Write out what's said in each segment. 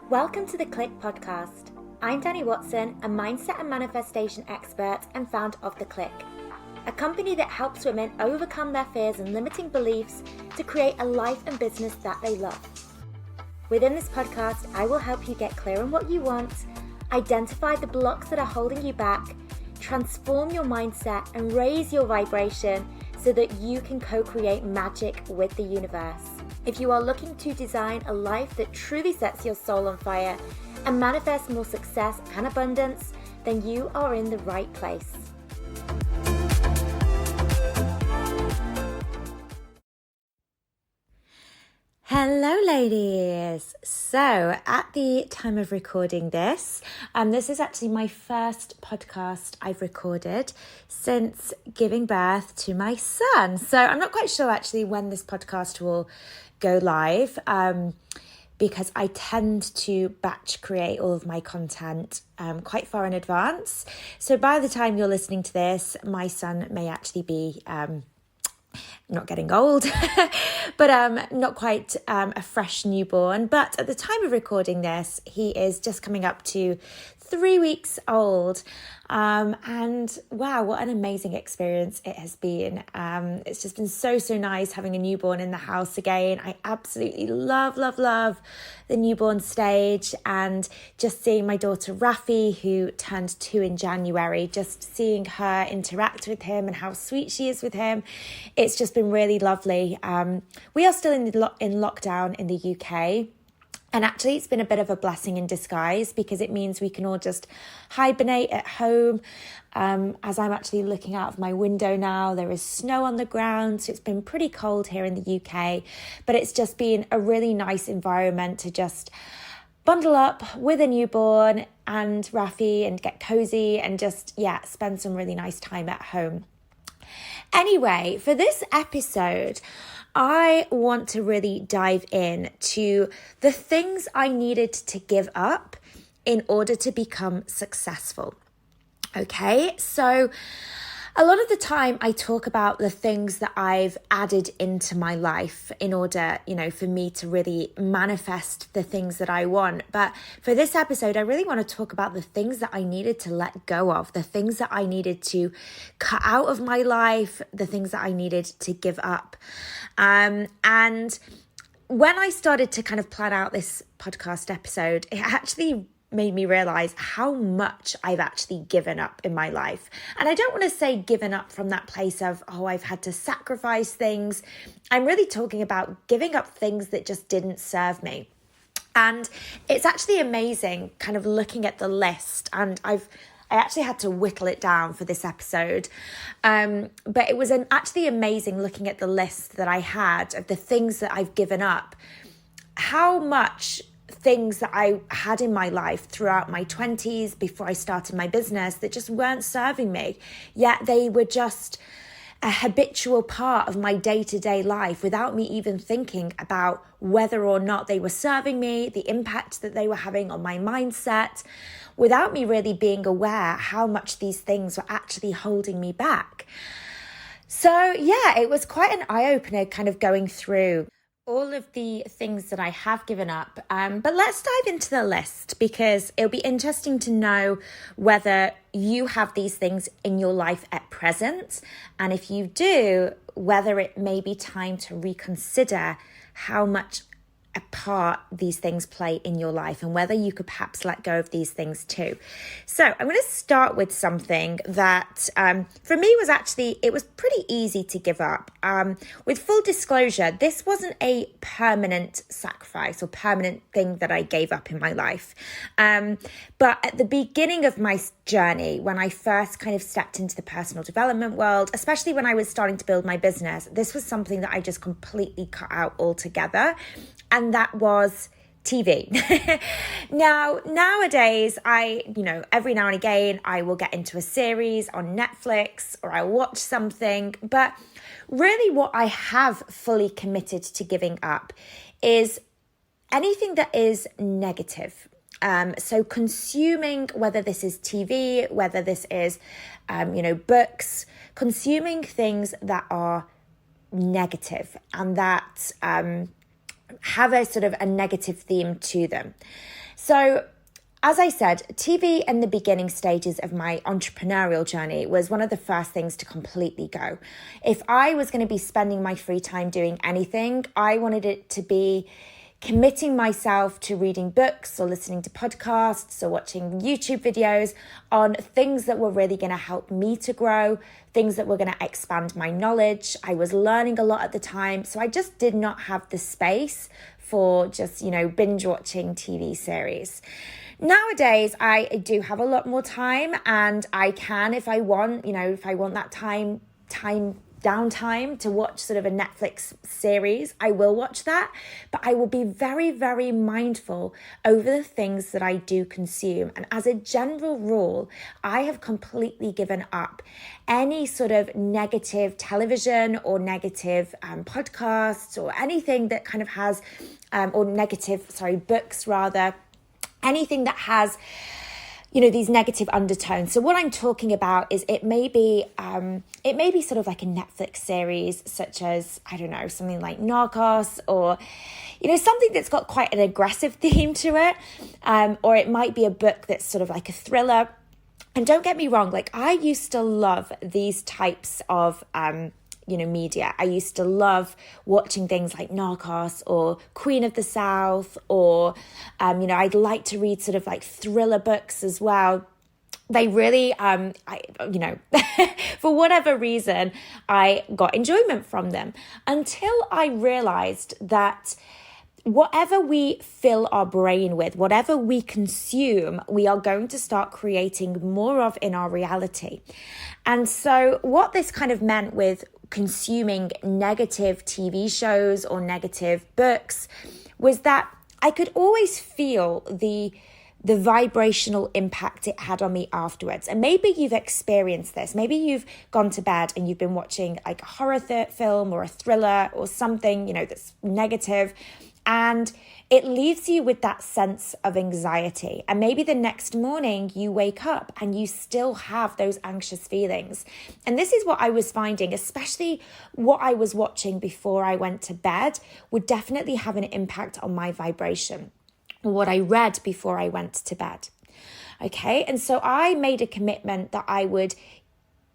Welcome to the Clique podcast. I'm Dani Watson, a mindset and manifestation expert and founder of The Clique, a company that helps women overcome their fears and limiting beliefs to create a life and business that they love. Within this podcast, I will help you get clear on what you want, identify the blocks that are holding you back, transform your mindset and raise your vibration so that you can co-create magic with the universe. If you are looking to design a life that truly sets your soul on fire and manifest more success and abundance, then you are in the right place. Hello ladies! So at the time of recording this, this is actually my first podcast I've recorded since giving birth to my son. So I'm not quite sure actually when this podcast will go live because I tend to batch create all of my content quite far in advance. So by the time you're listening to this, my son may actually be not getting old, but not quite a fresh newborn. But at the time of recording this, he is just coming up to 3 weeks old. And wow, what an amazing experience it has been. It's just been so nice having a newborn in the house again. I absolutely love the newborn stage, and just seeing my daughter Rafi, who turned 2 in January, just seeing her interact with him and how sweet she is with him. It's just been really lovely. We are still in lockdown in the UK. And actually, it's been a bit of a blessing in disguise because it means we can all just hibernate at home. As I'm actually looking out of my window now, there is snow on the ground. So it's been pretty cold here in the UK. But it's just been a really nice environment to just bundle up with a newborn and Rafi and get cozy and just, spend some really nice time at home. Anyway, for this episode, I want to really dive in to the things I needed to give up in order to become successful. Okay, so a lot of the time I talk about the things that I've added into my life in order, for me to really manifest the things that I want. But for this episode, I really want to talk about the things that I needed to let go of, the things that I needed to cut out of my life, the things that I needed to give up. And when I started to kind of plan out this podcast episode, it actually made me realize how much I've actually given up in my life. And I don't want to say given up from that place of, I've had to sacrifice things. I'm really talking about giving up things that just didn't serve me. And it's actually amazing kind of looking at the list, and I actually had to whittle it down for this episode. But it was actually amazing looking at the list that I had of the things that I've given up, how much things that I had in my life throughout my 20s before I started my business that just weren't serving me, yet they were just a habitual part of my day-to-day life without me even thinking about whether or not they were serving me, the impact that they were having on my mindset, without me really being aware how much these things were actually holding me back. So it was quite an eye-opener kind of going through all of the things that I have given up. But let's dive into the list because it'll be interesting to know whether you have these things in your life at present. And if you do, whether it may be time to reconsider how much a part these things play in your life and whether you could perhaps let go of these things too. So I'm going to start with something that for me it was pretty easy to give up. With full disclosure, this wasn't a permanent sacrifice or permanent thing that I gave up in my life. But at the beginning of my journey, when I first kind of stepped into the personal development world, especially when I was starting to build my business, this was something that I just completely cut out altogether. And that was TV. Nowadays, every now and again, I will get into a series on Netflix or I'll watch something. But really what I have fully committed to giving up is anything that is negative. So consuming, whether this is TV, whether this is, books, consuming things that are negative and that have a sort of a negative theme to them. So as I said, TV in the beginning stages of my entrepreneurial journey was one of the first things to completely go. If I was going to be spending my free time doing anything, I wanted it to be committing myself to reading books or listening to podcasts or watching YouTube videos on things that were really going to help me to grow, things that were going to expand my knowledge. I was learning a lot at the time, so I just did not have the space for just, binge watching TV series. Nowadays, I do have a lot more time, and I can, if I want, if I want that downtime to watch sort of a Netflix series, I will watch that, but I will be very, very mindful over the things that I do consume. And as a general rule, I have completely given up any sort of negative television or negative podcasts or anything that kind of has, books rather, anything that has these negative undertones. So what I'm talking about is it may be sort of like a Netflix series, such as, I don't know, something like Narcos, or, something that's got quite an aggressive theme to it. Or it might be a book that's sort of like a thriller. And don't get me wrong, like I used to love these types of, media. I used to love watching things like Narcos or Queen of the South, or, I'd like to read sort of like thriller books as well. They really, for whatever reason, I got enjoyment from them until I realized that whatever we fill our brain with, whatever we consume, we are going to start creating more of in our reality. And so what this kind of meant with consuming negative TV shows or negative books was that I could always feel the vibrational impact it had on me afterwards. And maybe you've experienced this. Maybe you've gone to bed and you've been watching like a horror film or a thriller or something, that's negative, and it leaves you with that sense of anxiety. And maybe the next morning you wake up and you still have those anxious feelings. And this is what I was finding, especially what I was watching before I went to bed would definitely have an impact on my vibration, or what I read before I went to bed. Okay, and so I made a commitment that I would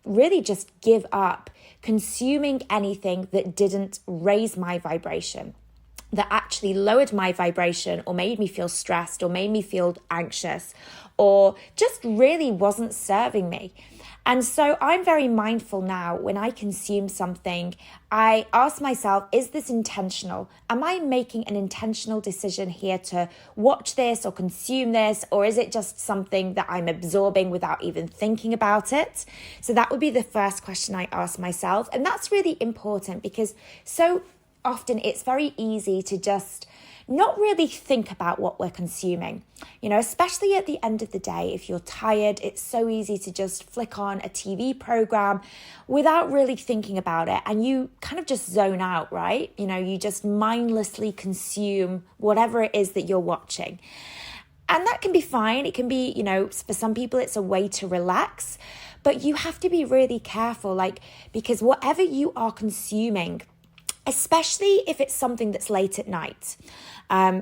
really just give up consuming anything that didn't raise my vibration, that actually lowered my vibration or made me feel stressed or made me feel anxious or just really wasn't serving me. And so I'm very mindful now when I consume something, I ask myself, is this intentional? Am I making an intentional decision here to watch this or consume this? Or is it just something that I'm absorbing without even thinking about it? So that would be the first question I ask myself. And that's really important because so often it's very easy to just not really think about what we're consuming. Especially at the end of the day, if you're tired, it's so easy to just flick on a TV program without really thinking about it. And you kind of just zone out, right? You just mindlessly consume whatever it is that you're watching. And that can be fine. It can be, for some people, it's a way to relax. But you have to be really careful, because whatever you are consuming, especially if it's something that's late at night.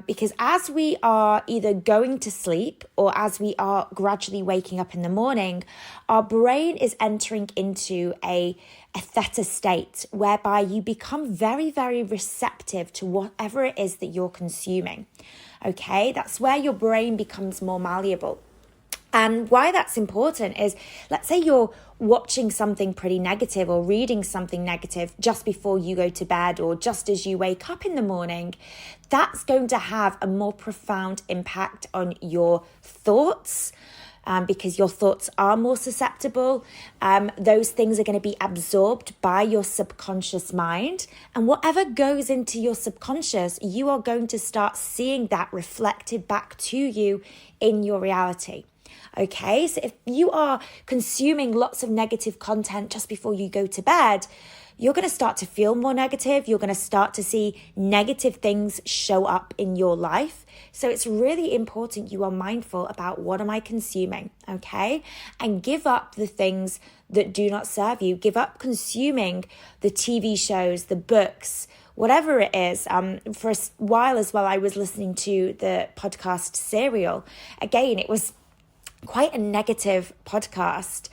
Because as we are either going to sleep or as we are gradually waking up in the morning, our brain is entering into a theta state whereby you become very, very receptive to whatever it is that you're consuming. Okay, that's where your brain becomes more malleable. And why that's important is, let's say you're watching something pretty negative or reading something negative just before you go to bed or just as you wake up in the morning, that's going to have a more profound impact on your thoughts. Because your thoughts are more susceptible. Those things are going to be absorbed by your subconscious mind. And whatever goes into your subconscious, you are going to start seeing that reflected back to you in your reality. Okay, so if you are consuming lots of negative content just before you go to bed, you're going to start to feel more negative. You're going to start to see negative things show up in your life. So it's really important you are mindful about what am I consuming, okay? And give up the things that do not serve you. Give up consuming the TV shows, the books, whatever it is. For a while as well, I was listening to the podcast Serial. Again, it was quite a negative podcast.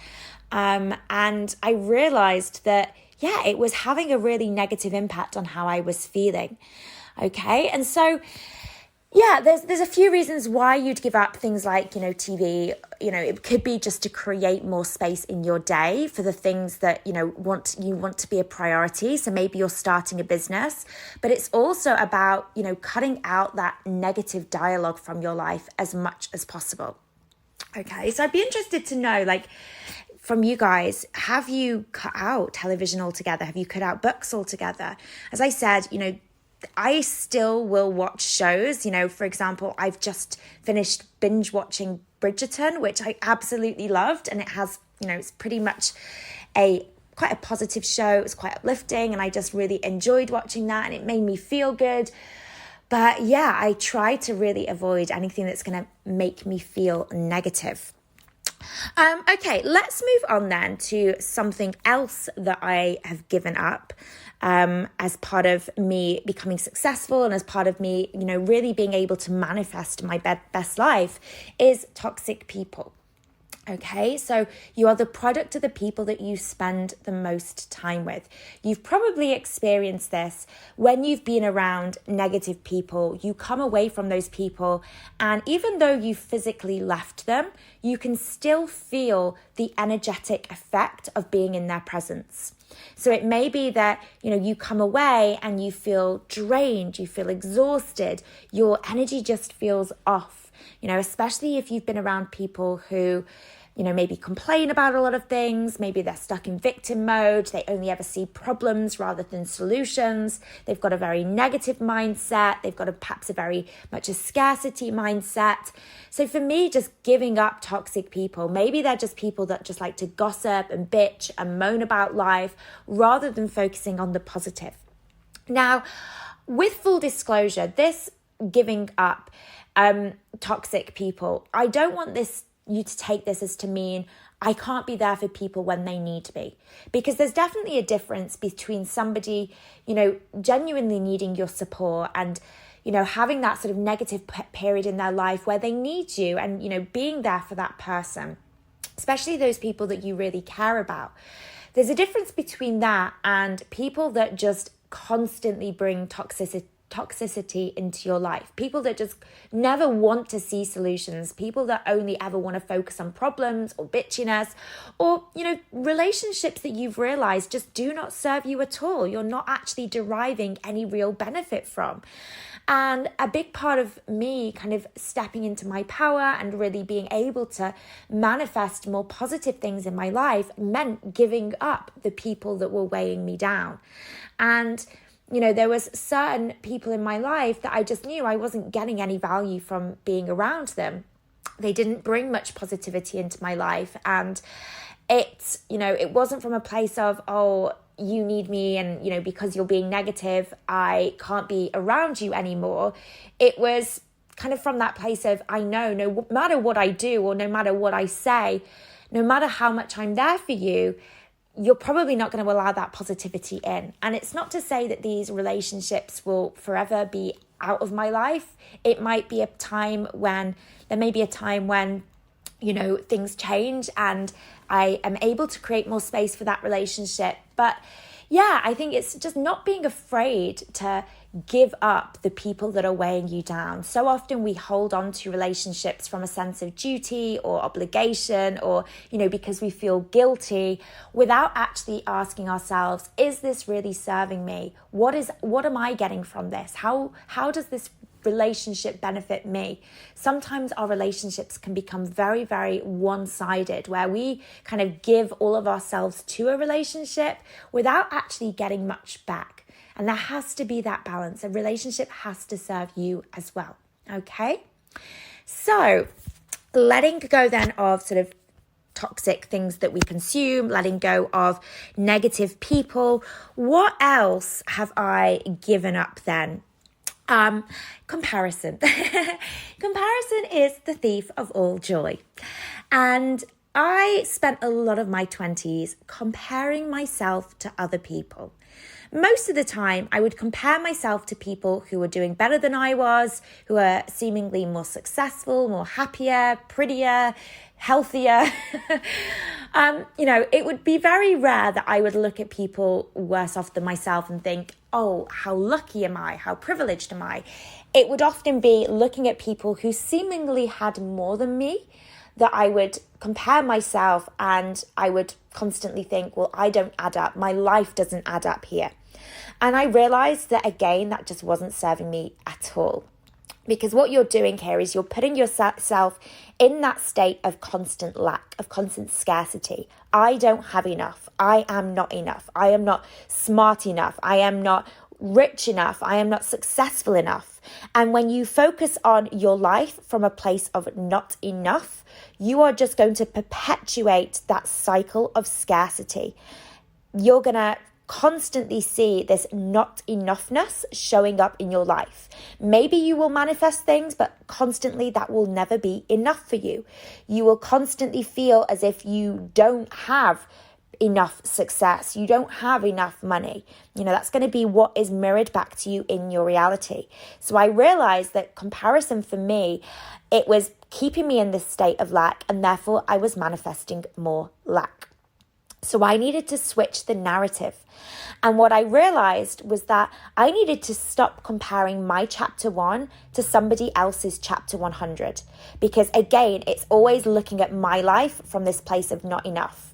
And I realized that, it was having a really negative impact on how I was feeling. Okay. And so, there's a few reasons why you'd give up things like, TV. It could be just to create more space in your day for the things that, you want to be a priority. So maybe you're starting a business, but it's also about, cutting out that negative dialogue from your life as much as possible. Okay. So I'd be interested to know, from you guys, have you cut out television altogether? Have you cut out books altogether? As I said, I still will watch shows. For example, I've just finished binge watching Bridgerton, which I absolutely loved. And it has, it's pretty much quite a positive show. It was quite uplifting and I just really enjoyed watching that and it made me feel good. But I try to really avoid anything that's going to make me feel negative. Okay, let's move on then to something else that I have given up as part of me becoming successful and as part of me, really being able to manifest my best life is toxic people. Okay, so you are the product of the people that you spend the most time with. You've probably experienced this when you've been around negative people. You come away from those people, and even though you physically left them, you can still feel the energetic effect of being in their presence. So it may be that, you come away and you feel drained, you feel exhausted, your energy just feels off, especially if you've been around people who, maybe complain about a lot of things. Maybe they're stuck in victim mode. They only ever see problems rather than solutions. They've got a very negative mindset. They've got perhaps a very much a scarcity mindset. So for me, just giving up toxic people, maybe they're just people that just like to gossip and bitch and moan about life rather than focusing on the positive. Now, with full disclosure, this giving up toxic people, I don't want you to take this as to mean I can't be there for people when they need to be. Because there's definitely a difference between somebody, genuinely needing your support and, having that sort of negative period in their life where they need you and, being there for that person, especially those people that you really care about. There's a difference between that and people that just constantly bring toxicity into your life, people that just never want to see solutions, people that only ever want to focus on problems or bitchiness, or relationships that you've realized just do not serve you at all. You're not actually deriving any real benefit from. And a big part of me kind of stepping into my power and really being able to manifest more positive things in my life meant giving up the people that were weighing me down. And there was certain people in my life that I just knew I wasn't getting any value from being around them. They didn't bring much positivity into my life. And it wasn't from a place of, oh, you need me and, because you're being negative, I can't be around you anymore. It was kind of from that place of, I know no matter what I do or no matter what I say, no matter how much I'm there for you, you're probably not going to allow that positivity in. And it's not to say that these relationships will forever be out of my life. It might be there may be a time when, things change and I am able to create more space for that relationship. But I think it's just not being afraid to give up the people that are weighing you down. So often we hold on to relationships from a sense of duty or obligation or, because we feel guilty without actually asking ourselves, is this really serving me? What am I getting from this? How does this relationship benefit me? Sometimes our relationships can become very, very one-sided, where we kind of give all of ourselves to a relationship without actually getting much back. And there has to be that balance. A relationship has to serve you as well. Okay? So letting go then of sort of toxic things that we consume, letting go of negative people. What else have I given up then? Comparison. Comparison is the thief of all joy. And I spent a lot of my 20s comparing myself to other people. most of the time I would compare myself to people who were doing better than I was, who are seemingly more successful, more happier, prettier, healthier. It would be very rare that I would look at people worse off than myself and think, oh, how lucky am I? How privileged am I? It would often be looking at people who seemingly had more than me that I would compare myself, and I would constantly think, well, I don't add up. My life doesn't add up here. And I realized that, again, that just wasn't serving me at all. Because what you're doing here is you're putting yourself in that state of constant lack, of constant scarcity. I don't have enough. I am not enough. I am not smart enough. I am not rich enough. I am not successful enough. And when you focus on your life from a place of not enough, you are just going to perpetuate that cycle of scarcity. You're going to constantly see this not enoughness showing up in your life. Maybe you will manifest things, but constantly that will never be enough for you. You will constantly feel as if you don't have enough success, you don't have enough money. That's going to be what is mirrored back to you in your reality. So I realized that comparison for me, it was keeping me in this state of lack, and therefore I was manifesting more lack. So I needed to switch the narrative. And what I realized was that I needed to stop comparing my chapter 1 to somebody else's chapter 100. Because again, it's always looking at my life from this place of not enough.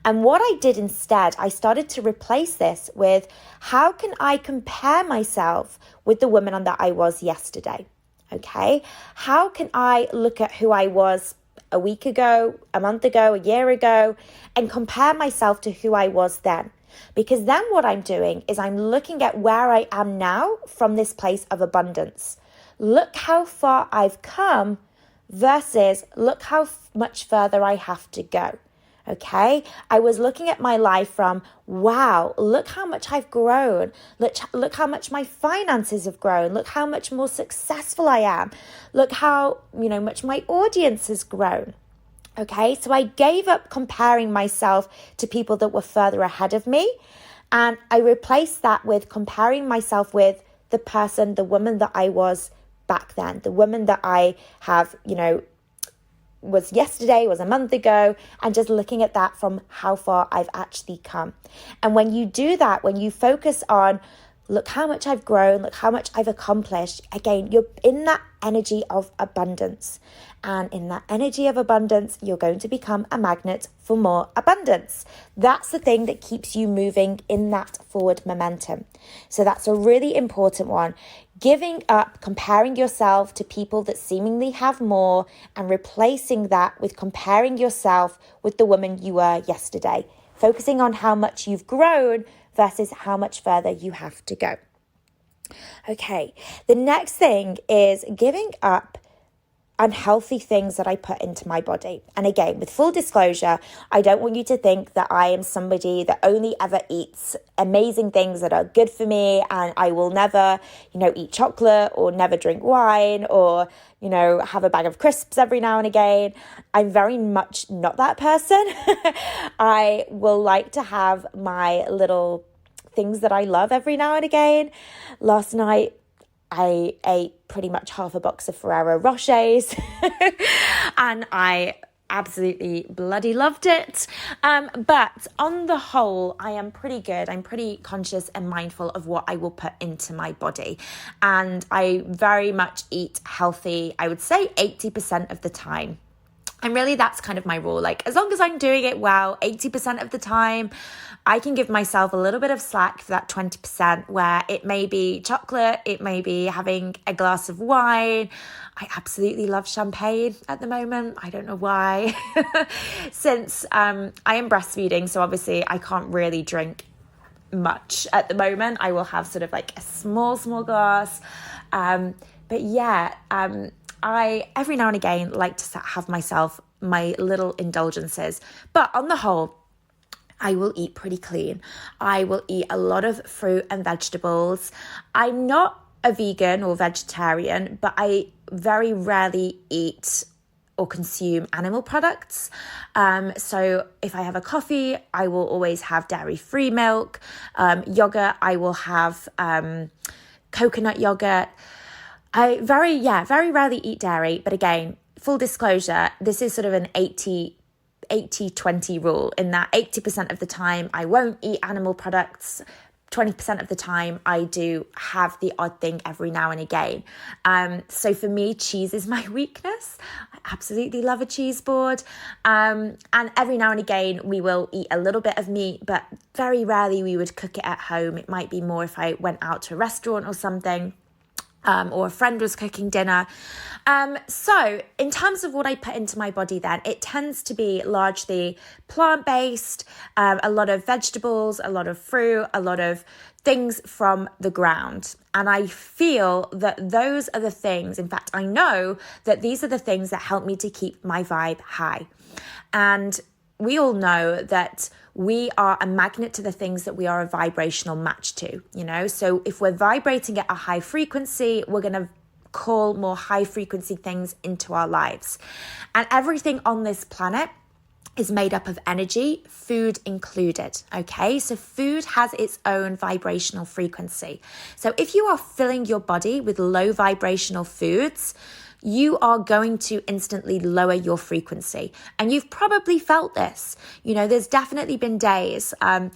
And what I did instead, I started to replace this with, how can I compare myself with the woman that I was yesterday? Okay? How can I look at who I was a week ago, a month ago, a year ago, and compare myself to who I was then? Because then what I'm doing is I'm looking at where I am now from this place of abundance. Look how far I've come versus look how much further I have to go. Okay, I was looking at my life from, wow, look how much I've grown. Look how much my finances have grown. Look how much more successful I am. Look how, much my audience has grown. Okay, so I gave up comparing myself to people that were further ahead of me. And I replaced that with comparing myself with the woman that I was back then, the woman that I have, was yesterday, was a month ago, and just looking at that from how far I've actually come. And when you do that, when you focus on, look how much I've grown, look how much I've accomplished, again, you're in that energy of abundance. And in that energy of abundance, you're going to become a magnet for more abundance. That's the thing that keeps you moving in that forward momentum. So that's a really important one. Giving up comparing yourself to people that seemingly have more, and replacing that with comparing yourself with the woman you were yesterday. Focusing on how much you've grown versus how much further you have to go. Okay, the next thing is giving up unhealthy things that I put into my body. And again, with full disclosure, I don't want you to think that I am somebody that only ever eats amazing things that are good for me, and I will never, eat chocolate or never drink wine or, have a bag of crisps every now and again. I'm very much not that person. I will like to have my little things that I love every now and again. Last night, I ate pretty much half a box of Ferrero Rochers and I absolutely bloody loved it. But on the whole, I am pretty good. I'm pretty conscious and mindful of what I will put into my body. And I very much eat healthy, I would say 80% of the time. And really, that's kind of my rule. Like, as long as I'm doing it well, 80% of the time, I can give myself a little bit of slack for that 20% where it may be chocolate, it may be having a glass of wine. I absolutely love champagne at the moment. I don't know why. Since I am breastfeeding, so obviously I can't really drink much at the moment. I will have sort of like a small glass. But yeah, I every now and again like to have myself my little indulgences. But on the whole, I will eat pretty clean. I will eat a lot of fruit and vegetables. I'm not a vegan or vegetarian, but I very rarely eat or consume animal products. So if I have a coffee, I will always have dairy-free milk. Yogurt, I will have coconut yogurt. I very rarely eat dairy, but again, full disclosure, this is sort of an 80-20 rule, in that 80% of the time I won't eat animal products. 20% of the time I do have the odd thing every now and again. So for me, cheese is my weakness. I absolutely love a cheese board. And every now and again, we will eat a little bit of meat, but very rarely we would cook it at home. It might be more if I went out to a restaurant or something. Or a friend was cooking dinner. So in terms of what I put into my body then, it tends to be largely plant-based, a lot of vegetables, a lot of fruit, a lot of things from the ground. And I feel that those are the things, in fact, I know that these are the things that help me to keep my vibe high. And we all know that we are a magnet to the things that we are a vibrational match to, So if we're vibrating at a high frequency, we're going to call more high frequency things into our lives. And everything on this planet is made up of energy, food included, okay? So food has its own vibrational frequency. So if you are filling your body with low vibrational foods, you are going to instantly lower your frequency. And you've probably felt this. There's definitely been days. I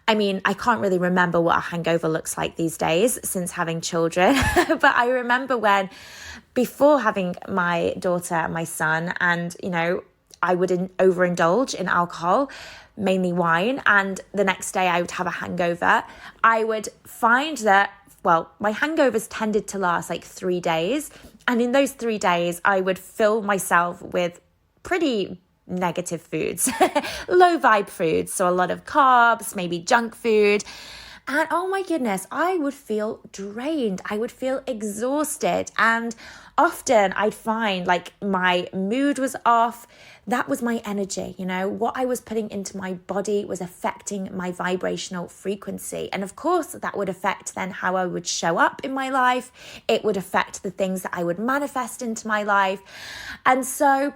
can't really remember what a hangover looks like these days since having children. But I remember when, before having my daughter and my son, and, I would overindulge in alcohol, mainly wine. And the next day I would have a hangover. I would find that, my hangovers tended to last like 3 days. And in those 3 days, I would fill myself with pretty negative foods, low vibe foods. So a lot of carbs, maybe junk food. And oh my goodness, I would feel drained. I would feel exhausted. And often I'd find like my mood was off. That was my energy. What I was putting into my body was affecting my vibrational frequency. And of course, that would affect then how I would show up in my life. It would affect the things that I would manifest into my life. And so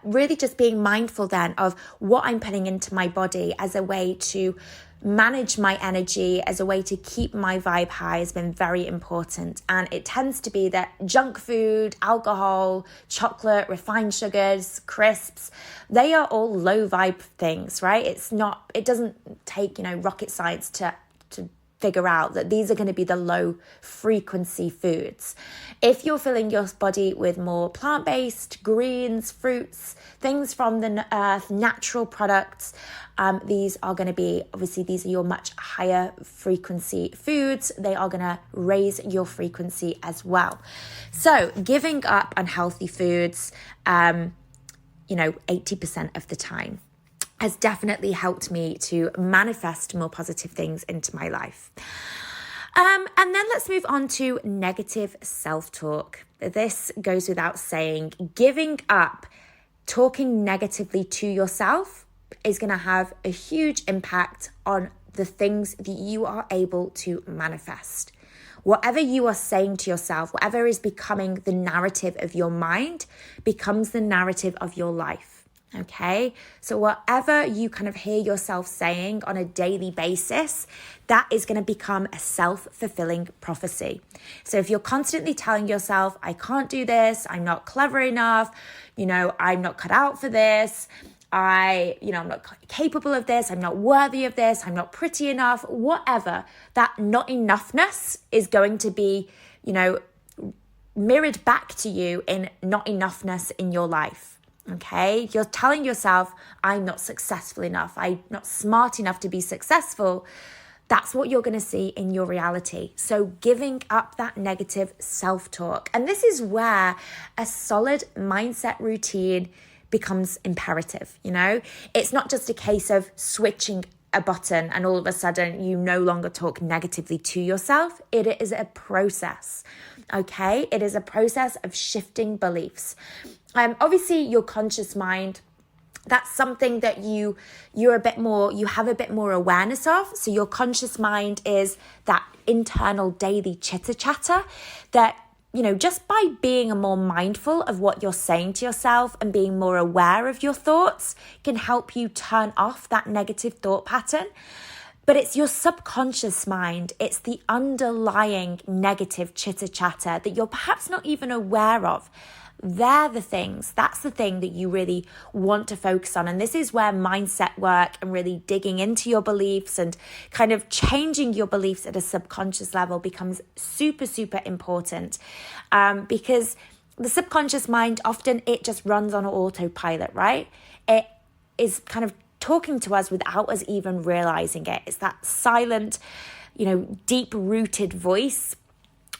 really just being mindful then of what I'm putting into my body as a way to manage my energy, as a way to keep my vibe high, has been very important. And it tends to be that junk food, alcohol, chocolate, refined sugars, crisps, they are all low vibe things, right? It doesn't take, rocket science to figure out that these are going to be the low frequency foods. If you're filling your body with more plant-based, greens, fruits, things from the earth, natural products, these are going to be, obviously these are your much higher frequency foods. They are going to raise your frequency as well. So giving up unhealthy foods, 80% of the time, has definitely helped me to manifest more positive things into my life. And then let's move on to negative self-talk. This goes without saying. Giving up talking negatively to yourself is going to have a huge impact on the things that you are able to manifest. Whatever you are saying to yourself, whatever is becoming the narrative of your mind, becomes the narrative of your life. Okay, so whatever you kind of hear yourself saying on a daily basis, that is going to become a self-fulfilling prophecy. So if you're constantly telling yourself, I can't do this, I'm not clever enough, I'm not cut out for this, I'm not capable of this, I'm not worthy of this, I'm not pretty enough, whatever, that not enoughness is going to be, mirrored back to you in not enoughness in your life. Okay, you're telling yourself, I'm not successful enough, I'm not smart enough to be successful. That's what you're going to see in your reality. So giving up that negative self-talk. And this is where a solid mindset routine becomes imperative. It's not just a case of switching a button and all of a sudden you no longer talk negatively to yourself. It is a process. Okay, it is a process of shifting beliefs. Obviously your conscious mind, that's something that you have a bit more awareness of. So your conscious mind is that internal daily chitter chatter that just by being more mindful of what you're saying to yourself and being more aware of your thoughts can help you turn off that negative thought pattern. But it's your subconscious mind. It's the underlying negative chitter chatter that you're perhaps not even aware of. That's the thing that you really want to focus on. And this is where mindset work and really digging into your beliefs and kind of changing your beliefs at a subconscious level becomes super, super important. Because the subconscious mind, often it just runs on autopilot, right? It is kind of talking to us without us even realizing it. It's that silent, deep-rooted voice,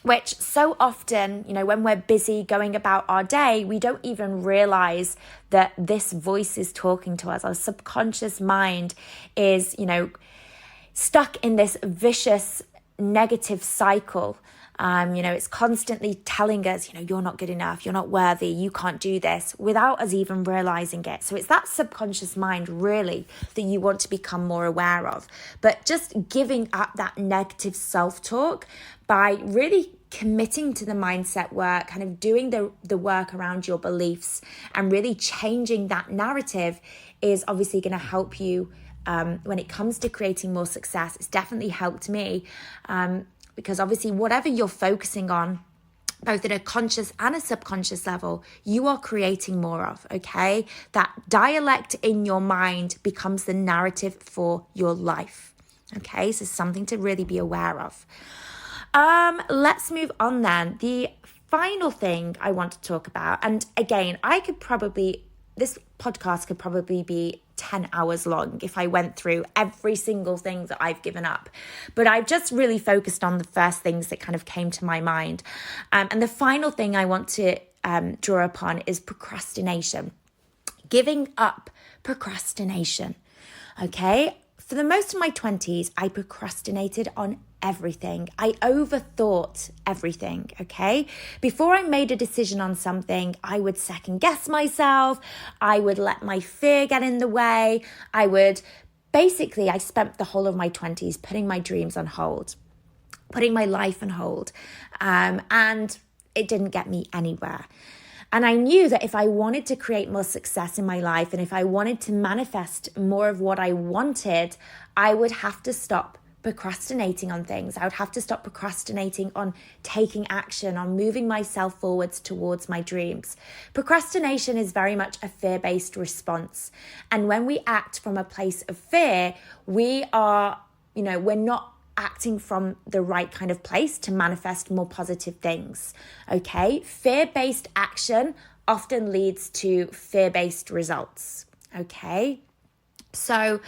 which so often, when we're busy going about our day, we don't even realize that this voice is talking to us. Our subconscious mind is, stuck in this vicious negative cycle. It's constantly telling us, you're not good enough, you're not worthy, you can't do this, without us even realizing it. So it's that subconscious mind really that you want to become more aware of. But just giving up that negative self-talk by really committing to the mindset work, kind of doing the work around your beliefs and really changing that narrative is obviously going to help you when it comes to creating more success. It's definitely helped me. Because obviously whatever you're focusing on, both at a conscious and a subconscious level, you are creating more of, okay? That dialect in your mind becomes the narrative for your life, okay? So something to really be aware of. Let's move on then. The final thing I want to talk about, and again, this podcast could probably be 10 hours long if I went through every single thing that I've given up. But I've just really focused on the first things that kind of came to my mind. And the final thing I want to draw upon is procrastination. Giving up procrastination. Okay? For the most of my 20s, I procrastinated on everything. I overthought everything, okay? Before I made a decision on something, I would second guess myself. I would let my fear get in the way. I spent the whole of my 20s putting my dreams on hold, putting my life on hold. And it didn't get me anywhere. And I knew that if I wanted to create more success in my life and if I wanted to manifest more of what I wanted, I would have to stop procrastinating on things. I would have to stop procrastinating on taking action, on moving myself forwards towards my dreams. Procrastination is very much a fear-based response. And when we act from a place of fear, we're not acting from the right kind of place to manifest more positive things. Okay? Fear-based action often leads to fear-based results. Okay? So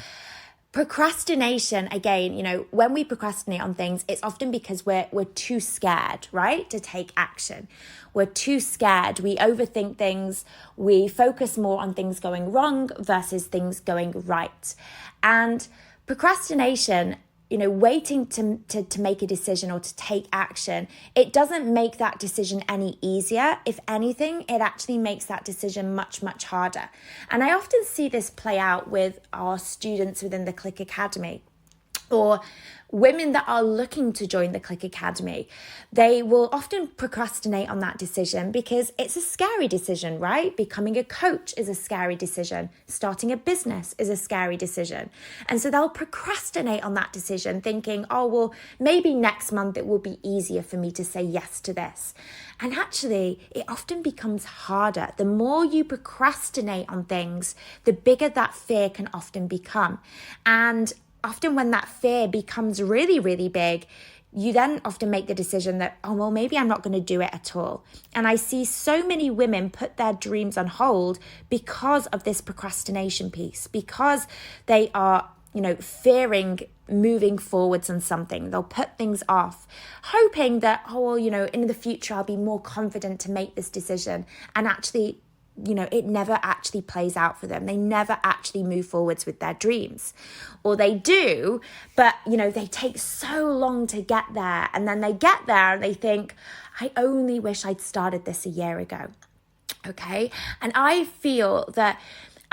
procrastination, again, when we procrastinate on things, it's often because we're too scared, right, to take action. We're too scared. We overthink things. We focus more on things going wrong versus things going right. And procrastination, waiting to make a decision or to take action, it doesn't make that decision any easier. If anything, it actually makes that decision much, much harder. And I often see this play out with our students within the Clique Academy, or women that are looking to join the Clique Academy. They will often procrastinate on that decision because it's a scary decision, right? Becoming a coach is a scary decision. Starting a business is a scary decision. And so they'll procrastinate on that decision thinking, oh, well, maybe next month it will be easier for me to say yes to this. And actually, it often becomes harder. The more you procrastinate on things, the bigger that fear can often become. And often when that fear becomes really, really big, you then often make the decision that, oh, well, maybe I'm not going to do it at all. And I see so many women put their dreams on hold because of this procrastination piece, because they are, fearing moving forwards on something. They'll put things off, hoping that, oh, well, in the future, I'll be more confident to make this decision. And actually, it never actually plays out for them. They never actually move forwards with their dreams. Or they do, but, they take so long to get there. And then they get there and they think, I only wish I'd started this a year ago. Okay? And I feel that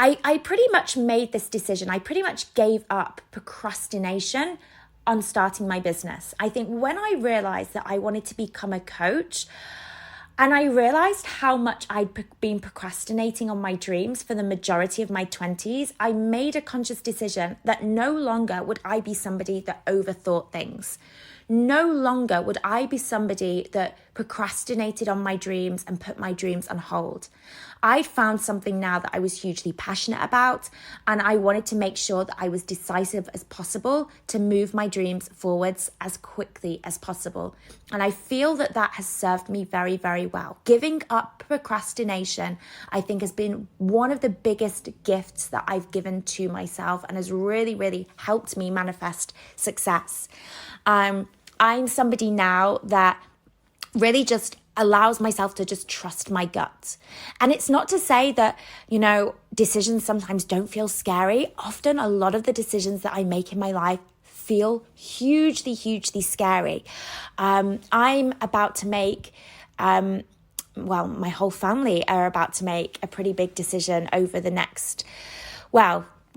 I pretty much made this decision. I pretty much gave up procrastination on starting my business. I think when I realized that I wanted to become a coach, And I realized how much I'd been procrastinating on my dreams for the majority of my 20s. I made a conscious decision that no longer would I be somebody that overthought things. No longer would I be somebody that procrastinated on my dreams and put my dreams on hold. I found something now that I was hugely passionate about, and I wanted to make sure that I was decisive as possible to move my dreams forwards as quickly as possible. And I feel that that has served me very, very well. Giving up procrastination, I think, has been one of the biggest gifts that I've given to myself and has really, really helped me manifest success. I'm somebody now that really just allows myself to just trust my gut. And it's not to say that, decisions sometimes don't feel scary. Often a lot of the decisions that I make in my life feel hugely, hugely scary. I'm about to make, my whole family are about to make a pretty big decision over the next,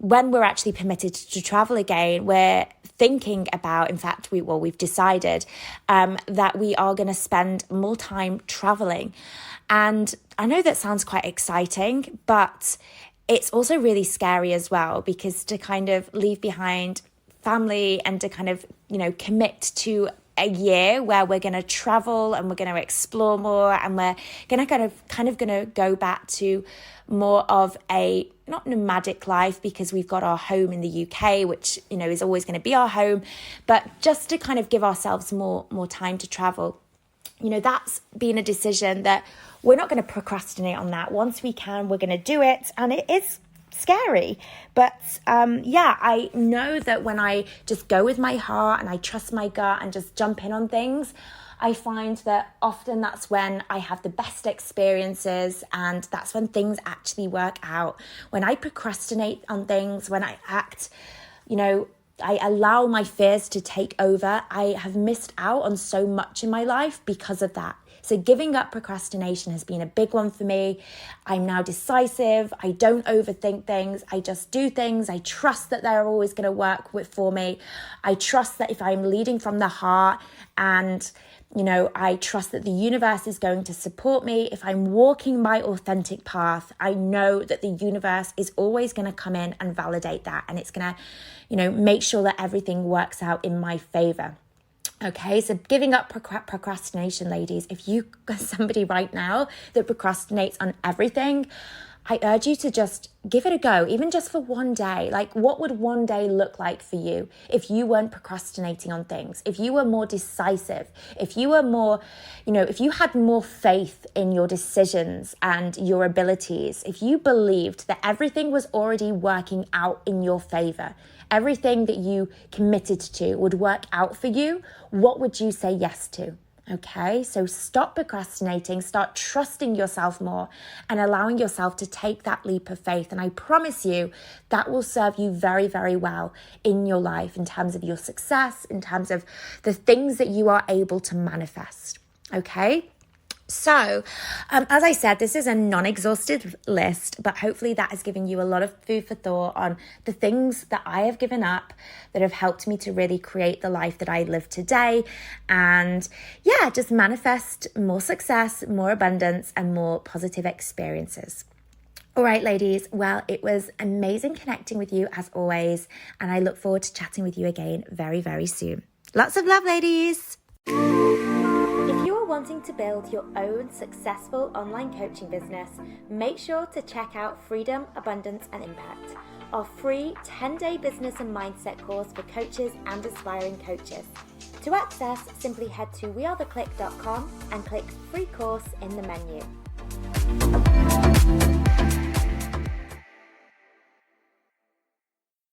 when we're actually permitted to travel again, we're thinking about, in fact, we've decided that we are going to spend more time traveling. And I know that sounds quite exciting, but it's also really scary as well, because to kind of leave behind family and to kind of, commit to a year where we're going to travel and we're going to explore more, and we're going to kind of going to go back to more of a not nomadic life, because we've got our home in the UK, which is always going to be our home, but just to kind of give ourselves more time to travel. That's been a decision that we're not going to procrastinate on that. Once we can, we're going to do it, and it is scary, but I know that when I just go with my heart and I trust my gut and just jump in on things, I find that often that's when I have the best experiences, and that's when things actually work out. When I procrastinate on things, when I act, I allow my fears to take over, I have missed out on so much in my life because of that. So giving up procrastination has been a big one for me. I'm now decisive. I don't overthink things. I just do things. I trust that they're always going to work for me. I trust that if I'm leading from the heart, and I trust that the universe is going to support me. If I'm walking my authentic path, I know that the universe is always going to come in and validate that. And it's going to, make sure that everything works out in my favor. Okay, so giving up procrastination, ladies. If you are somebody right now that procrastinates on everything, I urge you to just give it a go, even just for one day. Like, what would one day look like for you if you weren't procrastinating on things? If you were more decisive, if you were more, if you had more faith in your decisions and your abilities, if you believed that everything was already working out in your favor, everything that you committed to would work out for you, what would you say yes to? Okay, so stop procrastinating, start trusting yourself more and allowing yourself to take that leap of faith. And I promise you that will serve you very, very well in your life, in terms of your success, in terms of the things that you are able to manifest. Okay. So, as I said, this is a non-exhaustive list, but hopefully that has given you a lot of food for thought on the things that I have given up that have helped me to really create the life that I live today, and just manifest more success, more abundance, and more positive experiences. All right, ladies, well, it was amazing connecting with you as always, and I look forward to chatting with you again very, very soon. Lots of love, ladies. If you are wanting to build your own successful online coaching business, make sure to check out Freedom, Abundance and Impact, our free 10-day business and mindset course for coaches and aspiring coaches. To access, simply head to wearetheclique.com and click free course in the menu.